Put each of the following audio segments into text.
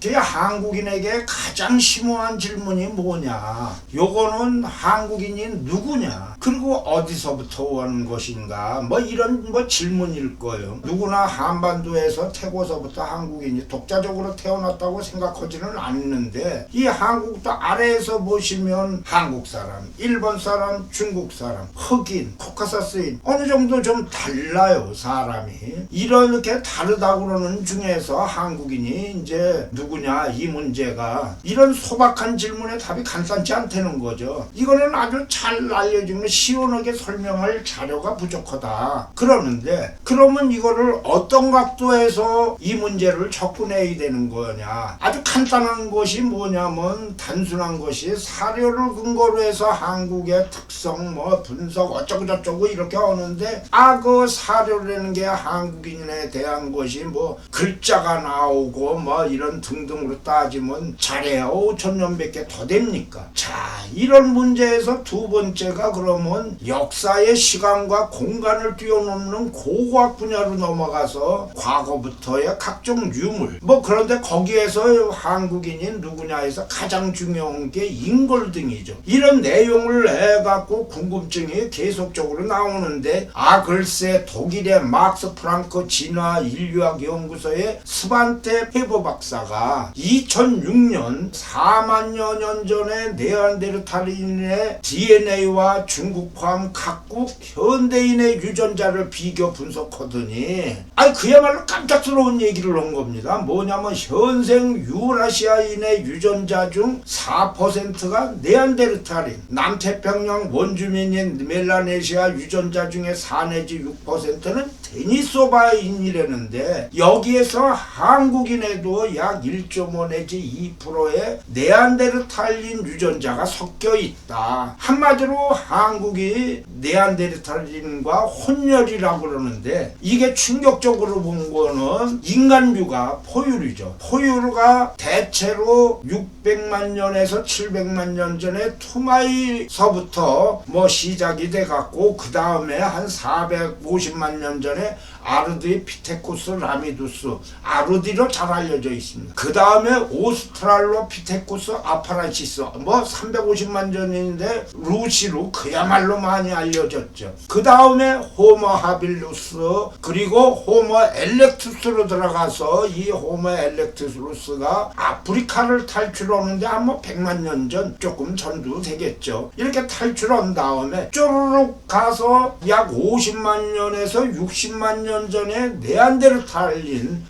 그 한국인에게 가장 심오한 질문이 뭐냐? 요거는 한국인이 누구냐? 그리고 어디서부터 온 것인가? 뭐 이런 질문일 거예요. 누구나 한반도에서 태고서부터 한국인이 독자적으로 태어났다고 생각하지는 않는데, 이 한국도 아래에서 보시면 한국 사람, 일본 사람, 중국 사람, 흑인, 코카사스인 어느 정도 좀 달라요, 사람이. 이렇게 다르다고 그러는 중에서 한국인이 이제 누구냐, 이 문제가, 이런 소박한 질문에 답이 간단치 않다는 거죠. 이거는 아주 잘 알려주면 시원하게 설명할 자료가 부족하다 그러는데, 그러면 이거를 어떤 각도에서 이 문제를 접근해야 되는 거냐? 아주 간단한 것이 뭐냐면, 단순한 것이 사료를 근거로 해서 한국의 특성 분석 어쩌고저쩌고 이렇게 하는데, 그 사료라는 게 한국인에 대한 것이 글자가 나오고 이런 등등으로 따지면 잘해야 5천년밖에 더 됩니까? 자, 이런 문제에서 두 번째가 그러면 역사의 시간과 공간을 뛰어넘는 고고학 분야로 넘어가서 과거부터의 각종 유물 그런데 거기에서 한국인이 누구냐 해서 가장 중요한 게 인골등이죠. 이런 내용을 해갖고 궁금증이 계속적으로 나오는데, 글쎄 독일의 막스 프랑크 진화 인류학 연구소의 스반테 페버 박사가 2006년 4만여 년 전에 네안데르탈인의 DNA와 중국 포함 각국 현대인의 유전자를 비교 분석하더니 그야말로 깜짝스러운 얘기를 한 겁니다. 뭐냐면 현생 유라시아인의 유전자 중 4%가 네안데르탈인, 남태평양 원주민인 멜라네시아 유전자 중에 4 내지 6%는 데니소바인이라는데, 여기에서 한국인에도 약 1.5 내지 2%의 네안데르탈린 유전자가 섞여 있다. 한마디로 한국이 네안데르탈린과 혼혈이라고 그러는데, 이게 충격적으로 본 거는 인간류가 포유류죠. 포유류가 대체로 600만 년에서 700만 년 전에 투마이서부터 시작이 돼갖고, 그 다음에 한 450만 년 전에 아르디피테쿠스 라미두스, 아르디로 잘 알려져 있습니다. 그 다음에 오스트랄로피테쿠스 아파라치스, 350만 전인데 루시로 그야말로 많이 알려졌죠. 그 다음에 호모 하빌루스, 그리고 호모 엘렉투스로 들어가서, 이 호모 엘렉투스가 아프리카를 탈출하는데 한 100만 년 전, 조금 전도 되겠죠. 이렇게 탈출한 다음에 쪼르륵 가서 약 50만 년에서 60만 년 전에 네안데르탈린이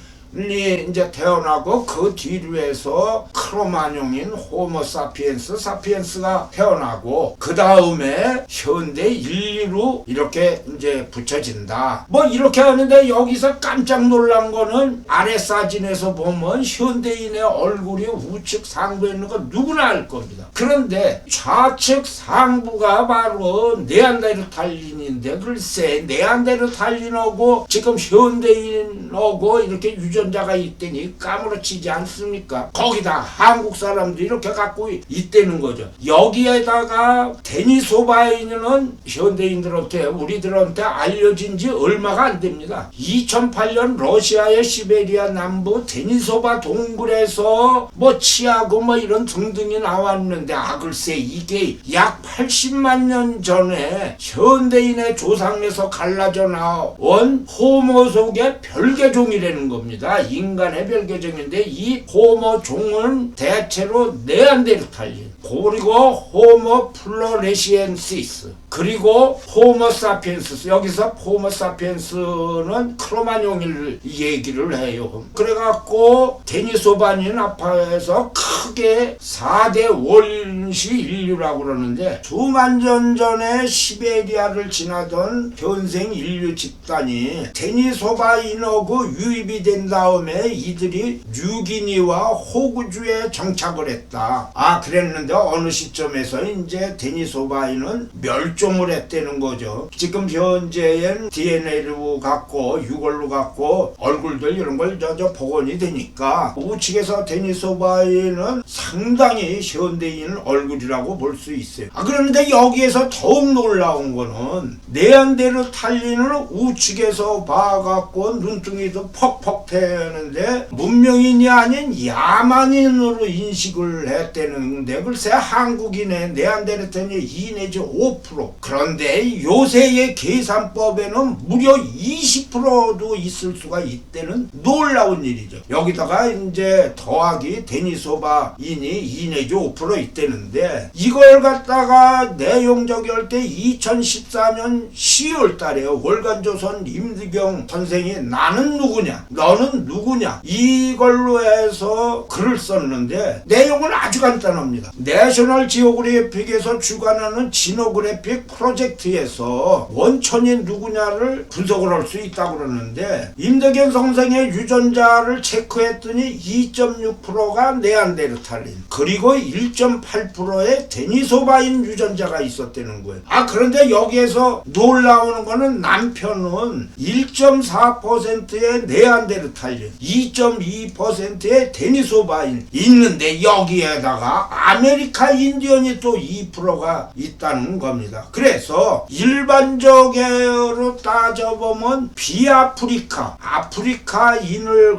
이제 태어나고, 그 뒤로 해서 크로마뇽인 호모 사피엔스가 태어나고, 그 다음에 현대 인류로 이렇게 이제 붙여진다. 이렇게 하는데, 여기서 깜짝 놀란 거는 아래 사진에서 보면 현대인의 얼굴이 우측 상부에 있는 거 누구나 알 겁니다. 그런데 좌측 상부가 바로 네안데르탈린인데, 글쎄 네안데르탈린하고 지금 현대인하고 이렇게 유전자가 있더니 까무러치지 않습니까? 거기다 한국 사람도 이렇게 갖고 있다는 거죠. 여기에다가 데니소바인은 현대인들한테, 우리들한테 알려진 지 얼마가 안 됩니다. 2008년 러시아의 시베리아 남부 데니소바 동굴에서 치아고 이런 등등이 나왔는데, 글쎄 이게 약 80만 년 전에 현대인의 조상에서 갈라져 나온 호모 속의 별개종이라는 겁니다. 인간의 별개종인데, 이 호모 종은 대체로 네안데르탈린, 그리고 호모 플로레시엔시스, 그리고 호모 사피엔스, 여기서 호모 사피엔스는 크로마뇽을 얘기를 해요. 그래갖고 데니소바닌 아파에서 크게 4대 원시 인류라고 그러는데, 수만 년 전에 시베리아를 지나던 현생 인류 집단이 데니소바인하고 유입이 된 다음에 이들이 뉴기니와 호구주에 정착을 했다. 그랬는데 어느 시점에서 이제 데니소바인은 멸종 멸종을 했다는 거죠. 지금 현재엔 DNA로 갖고 유골로 갖고 얼굴들 이런 걸 복원이 되니까 우측에서 데니소바이는 상당히 현대인 얼굴이라고 볼 수 있어요. 그런데 여기에서 더욱 놀라운 거는 네안데르탈린을 우측에서 봐갖고 눈둥이도 퍽퍽 태는데 문명인이 아닌 야만인으로 인식을 했다는데 글쎄 한국인의 네안데르탈린이 2 내지 5%. 그런데 요새의 계산법에는 무려 20%도 있을 수가 있다는 놀라운 일이죠. 여기다가 이제 더하기 데니소바인이 2 내지 5% 있다는데 이걸 갖다가 내용적이 할 때 2014년 10월 달에요. 월간조선 임드경 선생이 나는 누구냐 너는 누구냐 이걸로 해서 글을 썼는데 내용은 아주 간단합니다. 내셔널 지오그래픽에서 주관하는 지노그래픽 프로젝트에서 원천이 누구냐를 분석을 할 수 있다고 그러는데 임덕현 선생의 유전자를 체크했더니 2.6%가 네안데르탈린 그리고 1.8%의 데니소바인 유전자가 있었다는 거예요. 그런데 여기에서 놀라우는 거는 남편은 1.4%의 네안데르탈린 2.2%의 데니소바인 있는데 여기에다가 아메리카 인디언이 또 2%가 있다는 겁니다. 그래서 일반적으로 따져보면 비아프리카 아프리카인을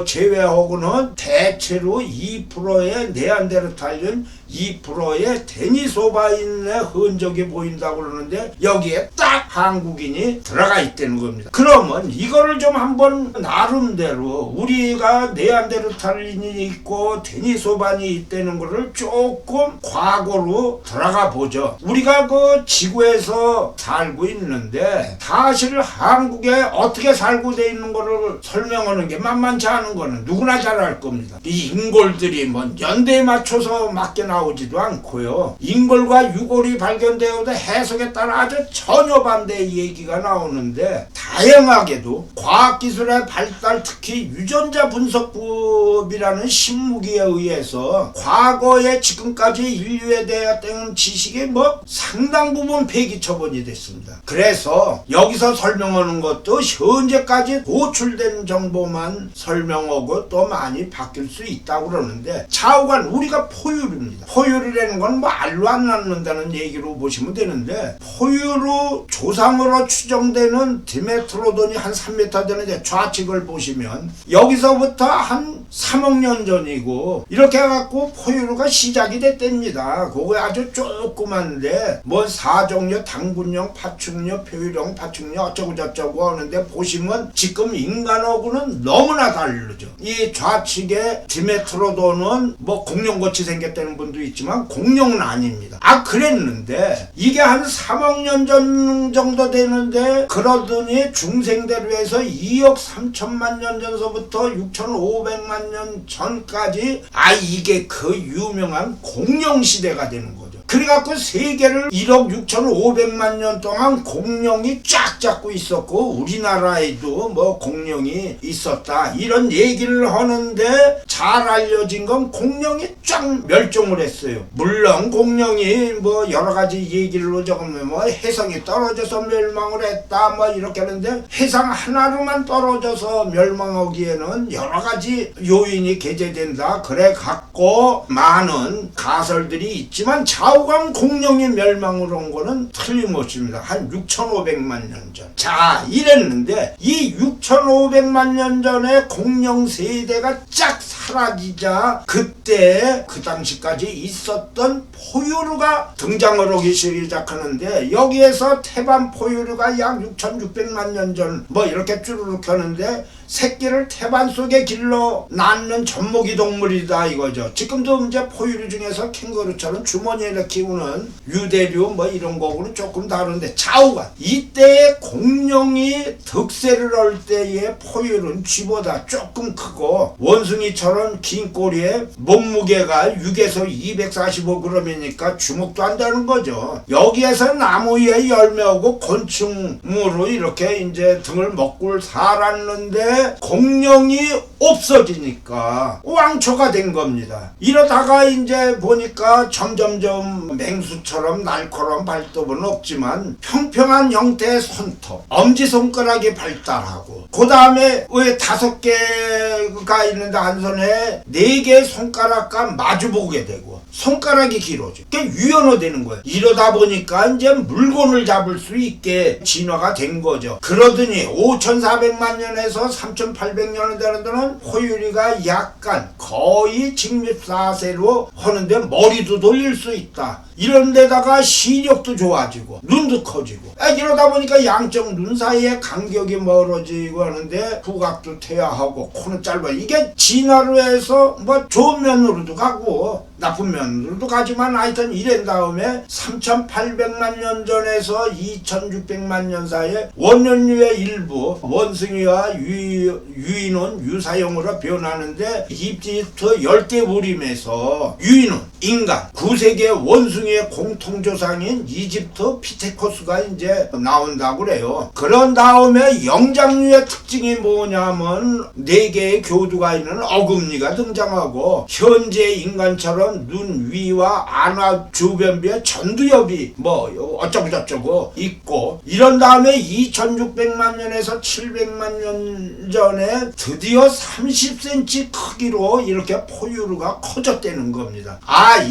제외하고는 대체로 2%의 네안데르탈린 2%의 데니소바인의 흔적이 보인다고 그러는데 여기에 딱 한국인이 들어가 있다는 겁니다. 그러면 이거를 좀 한번 나름대로 우리가 네안데르탈린이 있고 데니소바인이 있다는 거를 조금 과거로 들어가 보죠. 우리가 그 지구에서 살고 있는데 사실 한국에 어떻게 살고 돼 있는 거를 설명하는 게 만만치 않은 거는 누구나 잘 알 겁니다. 이 인골들이 뭐 연대에 맞춰서 맞게 나오지도 않고요. 인골과 유골이 발견되어도 해석에 따라 아주 전혀 반대의 얘기가 나오는데 다양하게도 과학기술의 발달 특히 유전자 분석법이라는 신무기에 의해서 과거에 지금까지 인류에 대한 지식이 뭐 상당 부분 폐기 처분이 됐습니다. 그래서 여기서 설명하는 것도 현재까지 도출된 정보만 설명하고 또 많이 바뀔 수 있다고 그러는데 좌우간 우리가 포유류입니다. 포유류라는 건 뭐 알로 안 낳는다는 얘기로 보시면 되는데 포유류 조상으로 추정되는 디메트로돈이 한 3m 되는 좌측을 보시면 여기서부터 한 3억 년 전이고 이렇게 해갖고 포유류가 시작이 됐답니다. 그거 아주 조그만데 뭐 사종류, 당분류, 파충류, 표유류, 파충류 어쩌고 저쩌고 하는데 보시면 지금 인간하고는 너무나 다르죠. 이 좌측에 디메트로돈은 뭐 공룡같이 생겼다는 분도 있지만 공룡은 아닙니다. 그랬는데 이게 한 3억 년 전 정도 되는데 그러더니 중생대로 해서 2억 3천만 년 전서부터 6,500만 년 전까지 이게 그 유명한 공룡 시대가 되는 거죠. 그래갖고 세계를 1억 6,500만 년 동안 공룡이 쫙 잡고 있었고 우리나라에도 뭐 공룡이 있었다 이런 얘기를 하는데 잘 알려진 건 공룡이 쫙 멸종을 했어요. 물론 공룡이 뭐 여러 가지 얘기를 적으면 뭐 해성이 떨어져서 멸망을 했다 뭐 이렇게 하는데 해상 하나로만 떨어져서 멸망하기에는 여러 가지 요인이 개재된다 그래 갖고 많은 가설들이 있지만 좌우간 공룡이 멸망을 한 거는 틀림없습니다. 한 6,500만 년 전. 자 이랬는데 이 6,500만 년 전에 공룡 세대가 쫙 사라지자 그때 그 당시까지 있었던 포유류가 등장을 하기 시작하는데 여기에서 태반 포유류가 약 6,600만 년 전 뭐 이렇게 쭈르륵 하는데 새끼를 태반 속에 길러 낳는 젖먹이 동물이다 이거죠. 지금도 이제 포유류 중에서 캥거루처럼 주머니에 키우는 유대류 뭐 이런 거고는 조금 다른데 좌우간 이때의 공룡이 득세를 할 때의 포유류는 쥐보다 조금 크고 원숭이처럼 저런 긴 꼬리에 몸무게가 6에서 245g이니까 주먹도 한다는 거죠. 여기에서 나무 위에 열매하고 곤충으로 이렇게 이제 등을 먹고 살았는데 공룡이 없어지니까 왕초가 된 겁니다. 이러다가 이제 보니까 점점점 맹수처럼 날카로운 발톱은 없지만 평평한 형태의 손톱, 엄지손가락이 발달하고 그 다음에 왜 5개가 있는데 한 손에 4개의 손가락과 마주보게 되고 손가락이 길어져. 그게 유연화되는 거예요. 이러다 보니까 이제 물건을 잡을 수 있게 진화가 된 거죠. 그러더니 5,400만 년에서 3,800년이 되는 데는 포유류가 약간 거의 직립사세로 하는데 머리도 돌릴 수 있다. 이런 데다가 시력도 좋아지고 눈도 커지고 이러다 보니까 양쪽 눈 사이에 간격이 멀어지고 하는데 후각도 퇴화하고 코는 짧아. 이게 진화로 해서 뭐 좋은 면으로도 가고 나쁜 면으로도 가지만 하여튼 이런 다음에 3,800만 년 전에서 2,600만 년 사이에 원년류의 일부 원숭이와 유인원 유사형으로 변하는데 이집트 열대우림에서 유인원 인간 9세기의 원숭이의 공통조상인 이집트 피테쿠스가 이제 나온다고 그래요. 그런 다음에 영장류의 특징이 뭐냐면 4개의 교두가 있는 어금니가 등장하고 현재 인간처럼 눈 위와 안와 주변부에 전두엽이 뭐 어쩌고저쩌고 있고 이런 다음에 2600만 년에서 700만 년 전에 드디어 30cm 크기로 이렇게 포유류가 커졌다는 겁니다.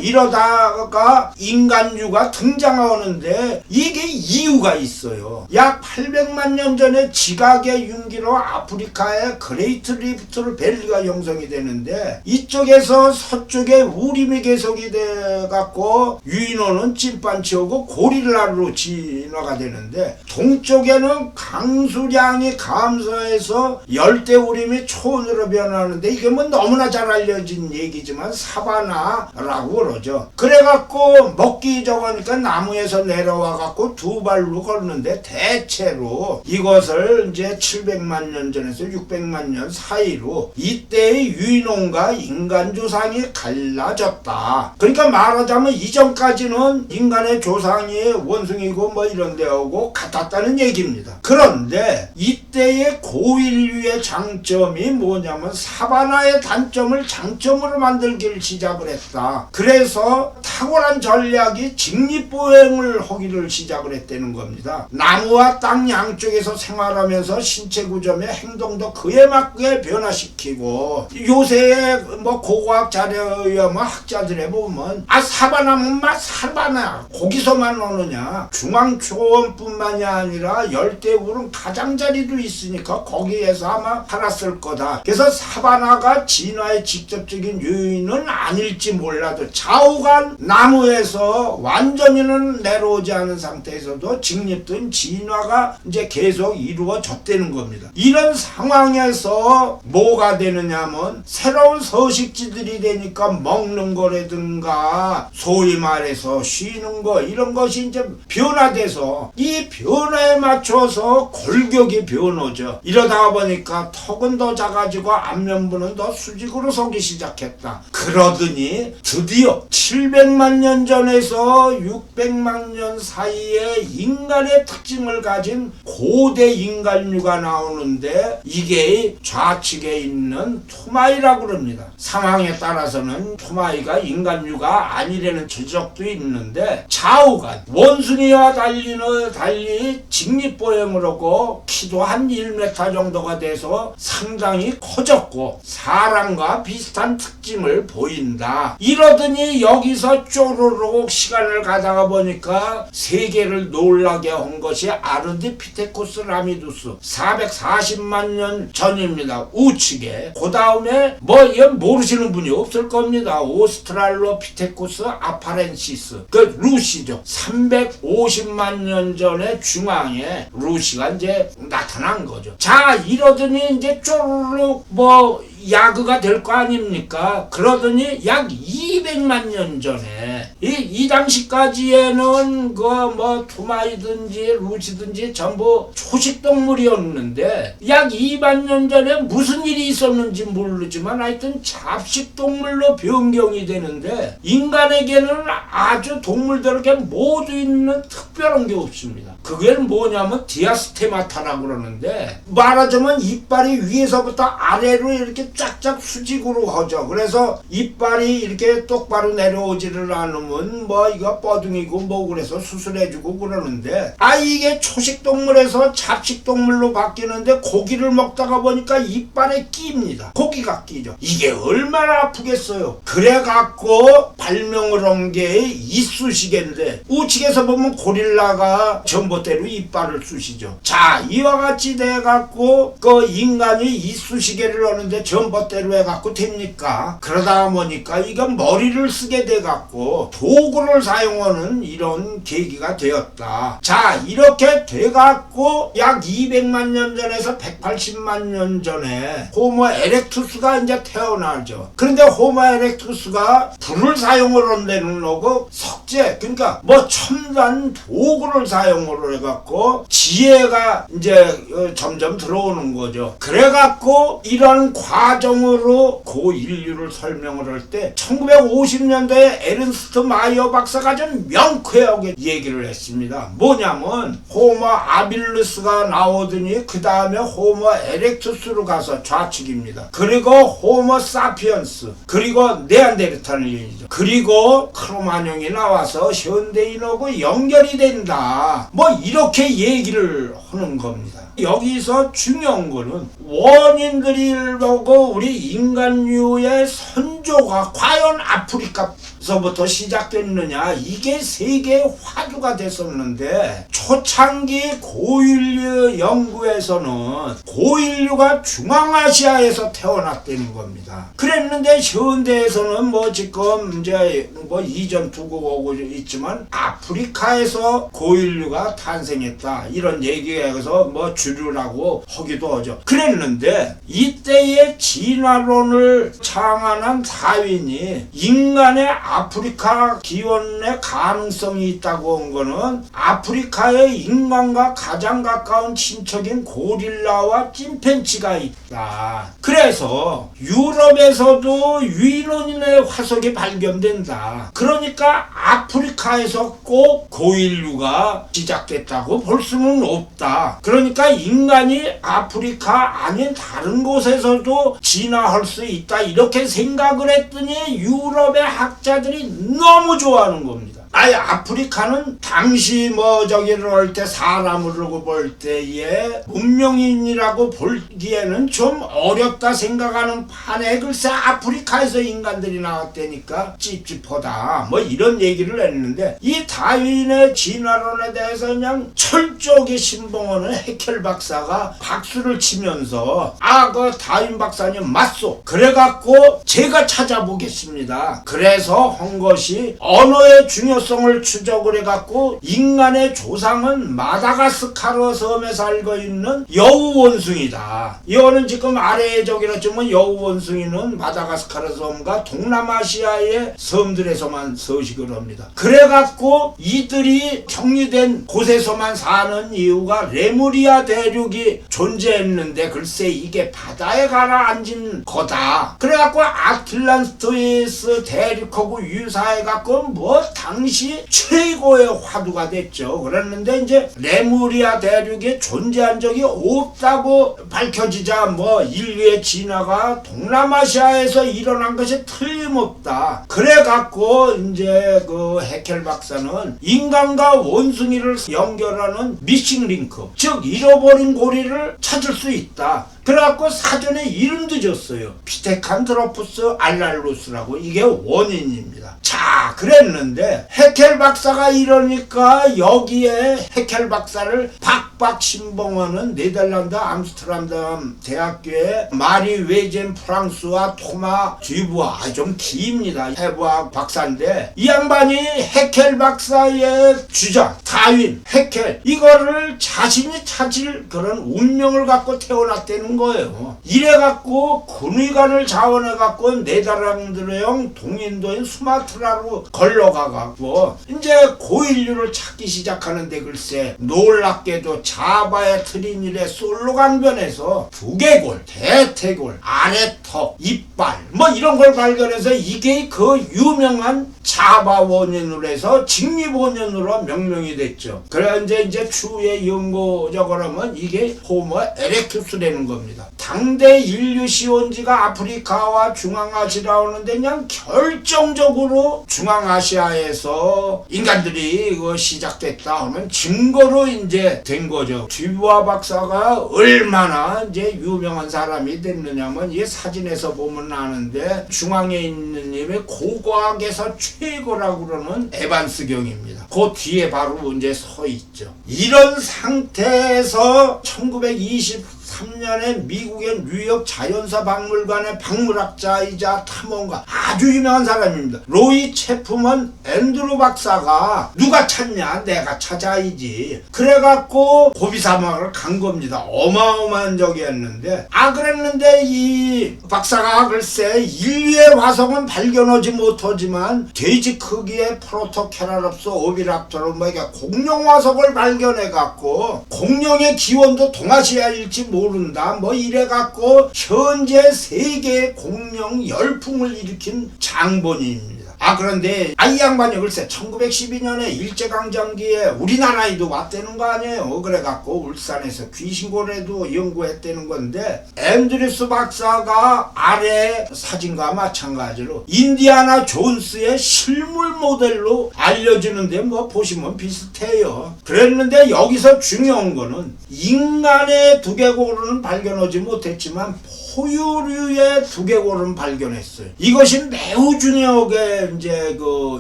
이러다가 인간류가 등장하는데 이게 이유가 있어요. 약 800만 년 전에 지각의 윤기로 아프리카의 그레이트 리프트 밸리가 형성이 되는데 이쪽에서 서쪽에 우림이 계속이 돼갖고 유인원은 찐반치오고 고릴라로 진화가 되는데 동쪽에는 강수량이 감소해서 열대우림이 초원으로 변하는데 이게 뭐 너무나 잘 알려진 얘기지만 사바나라고 그러죠. 그래갖고 먹기 적으니까 나무에서 내려와갖고 2발로 걷는데 대체로 이것을 이제 700만 년 전에서 600만 년 사이로 이때의 유인원과 인간 조상이 갈라졌다. 그러니까 말하자면 이전까지는 인간의 조상이 원숭이고 뭐 이런 데하고 같았다는 얘기입니다. 그런데 이때의 고인류의 장점이 뭐냐면 사바나의 단점을 장점으로 만들기를 시작을 했다. 그래서 탁월한 전략이 직립보행을 하기를 시작을 했다는 겁니다. 나무와 땅 양쪽에서 생활하면서 신체 구조의 행동도 그에 맞게 변화시키고 요새의 뭐 고고학 자료에 의하면 학자들에 보면 사바나면 사바나 거기서만 오느냐 중앙초원뿐만이 아니라 열대우림 가장자리도 있으니까 거기에서 아마 살았을 거다. 그래서 사바나가 진화의 직접적인 요인은 아닐지 몰라도 좌우간 나무에서 완전히는 내려오지 않은 상태에서도 직립된 진화가 이제 계속 이루어졌다는 겁니다. 이런 상황에서 뭐가 되느냐면 새로운 서식지들이 되니까 먹는 거라든가 소위 말해서 쉬는 거 이런 것이 이제 변화돼서 이 변화에 맞춰서 골격이 변하죠. 이러다 보니까 턱은 더 작아지고 안면부는 더 수직으로 서기 시작했다. 그러더니 드디어 700만 년 전에서 600만 년 사이에 인간의 특징을 가진 고대 인간류가 나오는데 이게 좌측에 있는 토마이라고 그럽니다. 상황에 따라서는 토마이가 인간류가 아니라는 지적도 있는데 좌우간 원숭이와 달리 직립보행을 하고 키도 한 1m 정도가 돼서 상당히 커졌고 사람과 비슷한 특징을 보인다. 이러더니 여기서 쪼르륵 시간을 가다가 보니까 세계를 놀라게 한 것이 아르디피테쿠스 라미두스 440만 년 전입니다. 우측에. 그 다음에 뭐 모르시는 분이 없을 겁니다. 오스트랄로피테쿠스 아파렌시스 그 루시죠. 350만 년 전에 중앙에 루시가 이제 나타난 거죠. 자 이러더니 이제 쪼르륵 뭐 야그가 될 거 아닙니까? 그러더니 약 200만 년 전에 이 당시까지에는 그 뭐 두마이든지 루시든지 전부 초식동물이었는데 약 2만 년 전에 무슨 일이 있었는지 모르지만 하여튼 잡식동물로 변경이 되는데 인간에게는 아주 동물들에게 모두 있는 특별한 게 없습니다. 그게 뭐냐면 디아스테마타라고 그러는데 말하자면 이빨이 위에서부터 아래로 이렇게 쫙쫙 수직으로 하죠. 그래서 이빨이 이렇게 똑바로 내려오지를 않으면 뭐 이거 뻐둥이고 뭐 그래서 수술해주고 그러는데 이게 초식동물에서 잡식동물로 바뀌는데 고기를 먹다가 보니까 이빨에 끼입니다. 고기가 끼죠. 이게 얼마나 아프겠어요. 그래갖고 발명을 한 게 이쑤시개인데 우측에서 보면 고릴라가 전봇대로 이빨을 쑤시죠. 자, 이와 같이 돼갖고 그 인간이 이쑤시개를 하는데 전봇대로 해갖고 됩니까? 그러다 보니까 이건 머리를 쓰게 돼갖고 도구를 사용하는 이런 계기가 되었다. 자, 이렇게 돼갖고 약 200만 년 전에서 180만 년 전에 호모 에렉투스가 이제 태어나죠. 그런데 호모 에렉투스가 불을 사용을 한다는 거고 석재, 그러니까 뭐 첨단 도구를 사용을 해갖고 지혜가 이제 점점 들어오는 거죠. 그래갖고 이런 과정으로 고인류를 설명을 할 때 1950년대에 에른스트 마이어 박사가 좀 명쾌하게 얘기를 했습니다. 뭐냐면 호모 아빌루스가 나오더니 그 다음에 호모 에렉투스로 가서 좌측입니다. 그리고 호모 사피언스, 그리고 네안데르탈인이죠. 그리고 크로마뇽이 나와서 현대인하고 연결이 된다. 뭐 이렇게 얘기를 하는 겁니다. 여기서 중요한 거는 원인들이 보고 우리 인간류의 선조가 과연 아프리카서부터 시작됐느냐, 이게 세계의 화두가 됐었는데 초창기 고인류 연구에서는 고인류가 중앙아시아에서 태어났다는 겁니다. 그랬는데 현대에서는 뭐 지금 이제 뭐 이전 두고 오고 있지만 아프리카에서 고인류가 탄생했다 이런 얘기에서 뭐 주류라고 하기도 하죠. 그랬는데 이때의 진화론을 창안한 다윈이 인간의 아프리카 기원의 가능성이 있다고 한 거는 아프리카의 인간과 가장 가까운 친척인 고릴라와 침팬지가 있다. 그래서 유럽에서도 유인원인의 화석이 발견된다. 그러니까 아프리카에서 꼭 고인류가 시작됐다고 볼 수는 없다. 그러니까 인간이 아프리카 아닌 다른 곳에서도 진화할 수 있다 이렇게 생각을 했더니 유럽의 학자들이 너무 좋아하는 겁니다. 아프리카는 당시 뭐 저기를 할 때 사람을 볼 때에 문명인이라고 보기에는 좀 어렵다 생각하는 판에 글쎄 아프리카에서 인간들이 나왔다니까 찝찝하다 뭐 이런 얘기를 했는데 이 다윈의 진화론에 대해서 그냥 철저하게 신봉하는 해켈 박사가 박수를 치면서 그 다윈 박사님 맞소. 그래갖고 제가 찾아보겠습니다. 그래서 한 것이 언어의 중요성을 추적을 해갖고 인간의 조상은 마다가스카르 섬에 살고 있는 여우원숭이다. 이거는 지금 아래에 저기로 치면 여우원숭이는 마다가스카르 섬과 동남아시아의 섬들에서만 서식을 합니다. 그래갖고 이들이 정리된 곳에서만 사는 이유가 레무리아 대륙이 존재했는데 글쎄 이게 바다에 가라앉은 거다. 그래갖고 아틀란티스 대륙하고 유사해갖고 뭐 당시 최고의 화두가 됐죠. 그랬는데 이제 레무리아 대륙에 존재한 적이 없다고 밝혀지자 뭐 인류의 진화가 동남아시아에서 일어난 것이 틀림없다. 그래갖고 이제 그 해켈 박사는 인간과 원숭이를 연결하는 미싱 링크, 즉 잃어버린 고리를 찾을 수 있다. 그래갖고 사전에 이름도 줬어요. 피테칸트로푸스 알랄루스라고. 이게 원인입니다. 자, 그랬는데 해켈 박사가 이러니까 여기에 해켈 박사를 박박 신봉원은 네덜란드 암스테르담 대학교의 마리 웨젠 프랑스와 토마 듀부아, 좀 깁니다. 해부학 박사인데 이 양반이 해켈 박사의 주장 다윈, 해켈 이거를 자신이 찾을 그런 운명을 갖고 태어났다는 거예요. 이래갖고 군의관을 자원해갖고 네덜란드형 동인도인 수마트라로 걸러가갖고 이제 고인류를 찾기 시작하는데 글쎄 놀랍게도 자바의 트리닐의 솔로 강변에서 두개골, 대퇴골, 아래턱, 이빨 뭐 이런 걸 발견해서 이게 그 유명한 자바 원인으로 해서 직립 원인으로 명명이 됐죠. 그래 이제 추후에 연구적으로 하면 이게 호모 에렉투스라는 겁니다. 당대 인류 시원지가 아프리카와 중앙아시아라 오는데 그냥 결정적으로 중앙아시아에서 인간들이 이거 시작됐다 하면 증거로 이제 된 거죠. 듀부아 박사가 얼마나 이제 유명한 사람이 됐느냐면 이 사진에서 보면 아는데 중앙에 있는 님이 고고학에서 최고라고 그러는 에반스경입니다. 그 뒤에 바로 이제 서 있죠. 이런 상태에서 1923년에 미국의 뉴욕 자연사 박물관의 박물학자이자 탐험가 아주 유명한 사람입니다. 로이 체프먼 앤드루 박사가 누가 찾냐 내가 찾아야지 그래갖고 고비사막을 간 겁니다. 어마어마한 적이었는데 그랬는데 이 박사가 글쎄 인류의 화성은 발견하지 못하지만 돼지 크기의 프로토케라롭스 오비랍토로 뭐 이게 공룡 화석을 발견해갖고 공룡의 기원도 동아시아일지 모른다 뭐 이래갖고 현재 세계의 공룡 열풍을 일으킨 장본인입니다. 그런데 이 양반이 글쎄 1912년에 일제강점기에 우리나라에도 왔다는 거 아니에요. 그래갖고 울산에서 귀신고래도 연구했다는 건데 앤드류스 박사가 아래 사진과 마찬가지로 인디아나 존스의 실물 모델로 알려지는데 뭐 보시면 비슷해요. 그랬는데 여기서 중요한 거는 인간의 두개골은 발견하지 못했지만 포유류의 두개골은 발견했어요. 이것이 매우 중요하게 이제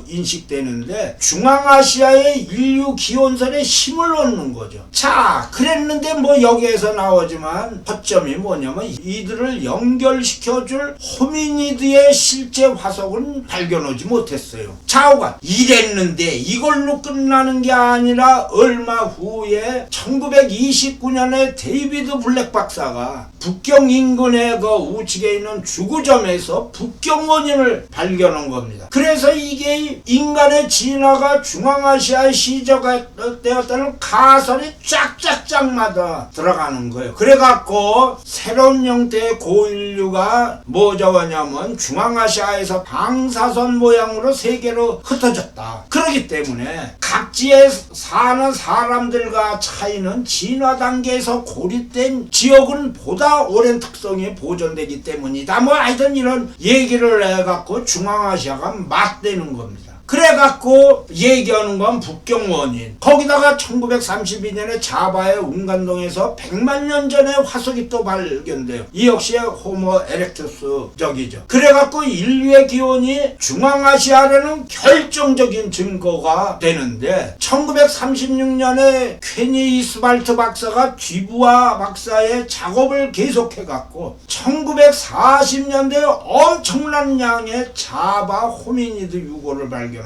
인식되는데 중앙아시아의 인류 기원설에 힘을 얻는 거죠. 자, 그랬는데 뭐 여기에서 나오지만 허점이 뭐냐면 이들을 연결시켜줄 호미니드의 실제 화석은 발견하지 못했어요. 좌우간 이랬는데 이걸로 끝나는 게 아니라 얼마 후에 1929년에 데이비드 블랙 박사가 북경 인근의 그 우측에 있는 주구점에서 북경 원인을 발견한 겁니다. 그래서 이게 인간의 진화가 중앙아시아에 시작되었다는 가설이 쫙쫙쫙마다 들어가는 거예요. 그래갖고 새로운 형태의 고인류가 뭐 적었냐면 중앙아시아에서 방사선 모양으로 세계로 흩어졌다. 그렇기 때문에 각지에 사는 사람들과 차이는 진화 단계에서 고립된 지역은 보다 오랜 특성이 보존되기 때문이다. 뭐 하여튼 이런 얘기를 해갖고 중앙아시아가 맞대는 겁니다. 그래갖고 얘기하는 건 북경 원인. 거기다가 1932년에 자바의 운간동에서 100만 년 전에 화석이 또 발견돼요. 이 역시 호모 에렉투스적이죠. 그래갖고 인류의 기원이 중앙아시아라는 결정적인 증거가 되는데 1936년에 퀘니 이스발트 박사가 듀부아 박사의 작업을 계속해갖고 1940년대에 엄청난 양의 자바 호미니드 유골을 발견합니다.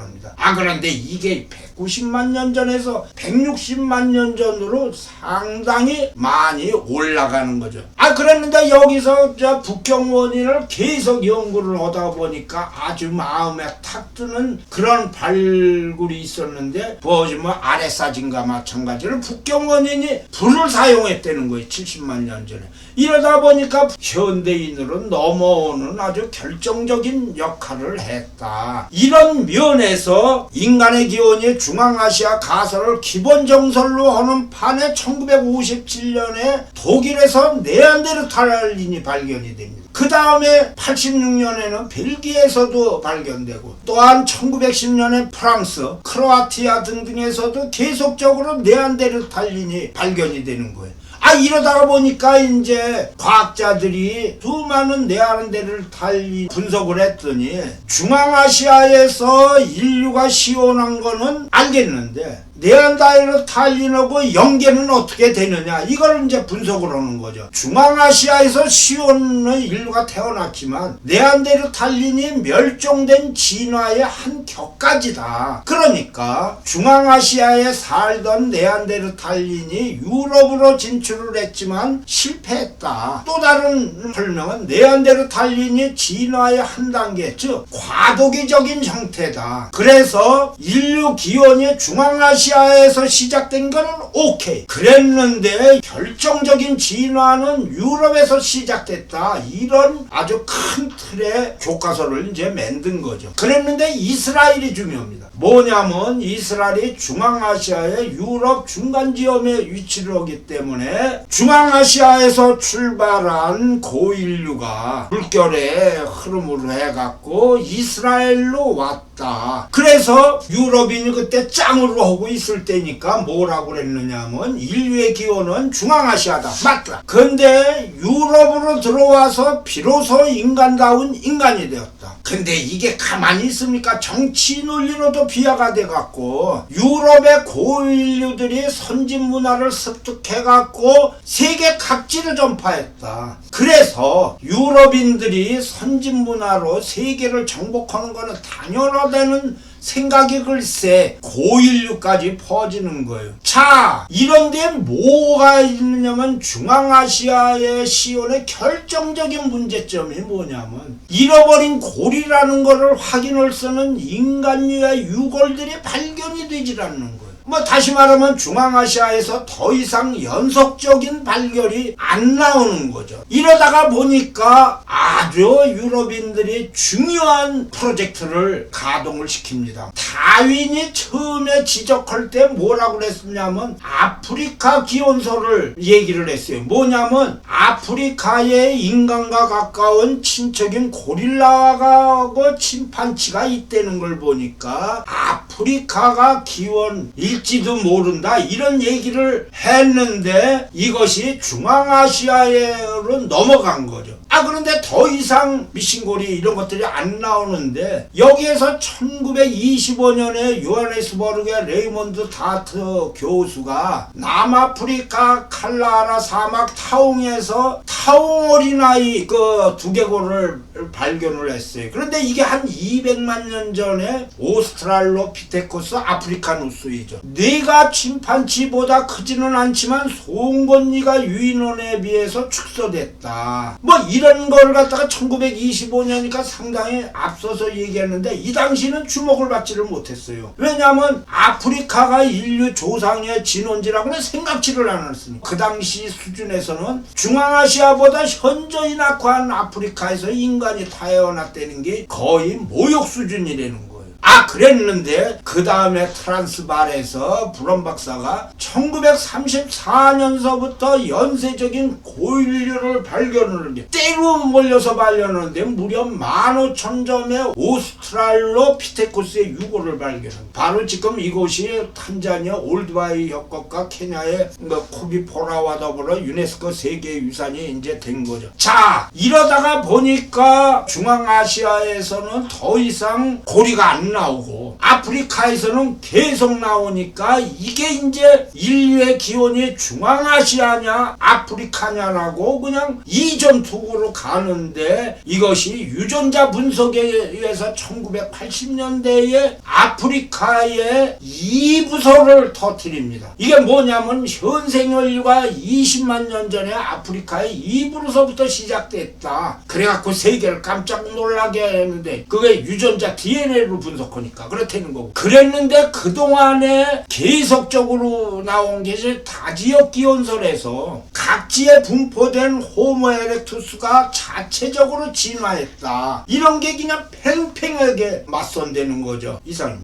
그런데 이게 190만 년 전에서 160만 년 전으로 상당히 많이 올라가는 거죠. 그랬는데 여기서 북경 원인을 계속 연구를 하다 보니까 아주 마음에 탁 드는 그런 발굴이 있었는데 보시면 아래 사진과 마찬가지로 북경 원인이 불을 사용했다는 거예요. 70만 년 전에. 이러다 보니까 현대인으로 넘어오는 아주 결정적인 역할을 했다. 이런 면에서 인간의 기원이 중앙아시아 가설을 기본 정설로 하는 판에 1957년에 독일에서 네안데르탈인이 발견이 됩니다. 그 다음에 86년에는 벨기에에서도 발견되고 또한 1910년에 프랑스, 크로아티아 등등에서도 계속적으로 네안데르탈인이 발견이 되는 거예요. 이러다가 보니까 이제 과학자들이 수많은 네안데르탈인 분석을 했더니 중앙아시아에서 인류가 시원한 거는 알겠는데 네안데르탈린하고 연계는 어떻게 되느냐, 이걸 이제 분석을 하는 거죠. 중앙아시아에서 시온의 인류가 태어났지만 네안데르탈린이 멸종된 진화의 한 격가지다. 그러니까 중앙아시아에 살던 네안데르탈린이 유럽으로 진출을 했지만 실패했다. 또 다른 설명은 네안데르탈린이 진화의 한 단계, 즉 과도기적인 형태다. 그래서 인류 기원이 중앙아시아에서 시작된 거는 오케이. 그랬는데 결정적인 진화는 유럽에서 시작됐다. 이런 아주 큰 틀의 교과서를 이제 만든 거죠. 그랬는데 이스라엘이 중요합니다. 뭐냐면 이스라엘이 중앙아시아의 유럽 중간지점에 위치를 하기 때문에 중앙아시아에서 출발한 고인류가 물결의 흐름으로 해갖고 이스라엘로 왔다. 그래서 유럽인이 그때 짱으로 하고 있을 때니까 뭐라고 그랬느냐면 인류의 기원은 중앙아시아다. 맞다. 근데 유럽으로 들어와서 비로소 인간다운 인간이 되었다. 근데 이게 가만히 있습니까? 정치 논리로도 비하가 돼갖고 유럽의 고인류들이 선진 문화를 습득해갖고 세계 각지를 전파했다. 그래서 유럽인들이 선진 문화로 세계를 정복하는 거는 당연하다는 생각이 글쎄 고인류까지 퍼지는 거예요. 자, 이런데 뭐가 있느냐면 중앙아시아의 시온의 결정적인 문제점이 뭐냐면 잃어버린 고리라는 거를 확인할 수는 인간류의 유골들이 발견이 되질 않는 거예요. 다시 말하면 중앙아시아에서 더 이상 연속적인 발견이 안 나오는 거죠. 이러다가 보니까 아주 유럽인들이 중요한 프로젝트를 가동을 시킵니다. 다윈이 처음에 지적할 때 뭐라고 그랬냐면 아프리카 기원소를 얘기를 했어요. 뭐냐면 아프리카에 인간과 가까운 친척인 고릴라하고 침판치가 있다는 걸 보니까 아프리카가 기원일지도 모른다, 이런 얘기를 했는데 이것이 중앙아시아로 넘어간 거죠. 그런데 더 이상 미신고리 이런 것들이 안 나오는데 여기에서 1925년에 요하네스버그의 레이몬드 다트 교수가 남아프리카 칼라하라 사막 타웅에서 타웅 어린아이 그 두개골을 발견을 했어요. 그런데 이게 한 200만 년 전에 오스트랄로피테쿠스 아프리카누스이죠. 뇌가 침판치보다 크지는 않지만 송곳니가 유인원에 비해서 축소됐다. 이런 걸 갖다가 1925년이니까 상당히 앞서서 얘기했는데 이 당시는 주목을 받지를 못했어요. 왜냐하면 아프리카가 인류 조상의 진원지라고는 생각지를 않았으니까. 그 당시 수준에서는 중앙아시아보다 현저히 낙후한 아프리카에서 인간이 태어났다는 게 거의 모욕 수준이라는 거예요. 그랬는데 그 다음에 트란스발에서 브런 박사가 1934년서부터 연쇄적인 고인류를 발견을 해. 때로 몰려서 발견하는데 무려 15,000점의 오스트랄로피테쿠스의 유골을 발견합니다. 바로 지금 이곳이 탄자니아 올드바이 협곡과 케냐의 코비포라와 더불어 유네스코 세계유산이 이제 된 거죠. 자, 이러다가 보니까 중앙아시아에서는 더 이상 고리가 안 나오고 아프리카에서는 계속 나오니까 이게 이제 인류의 기원이 중앙아시아냐 아프리카냐라고 그냥 이전투구로 가는데 이것이 유전자 분석에 의해서 1980년대에 아프리카의 2부서를 터뜨립니다. 이게 뭐냐면 현생인류가 20만 년 전에 아프리카의 2부서부터 시작됐다. 그래갖고 세계를 깜짝 놀라게 했는데 그게 유전자 DNA로 분석하니까 그렇다는 거고. 그랬는데 그동안에 계속적으로 나온 게 다지역 기원설에서 각지에 분포된 호모 에렉투스가 자체적으로 진화했다. 이런 게 그냥 팽팽하게 맞선되는 거죠. 이상입니다.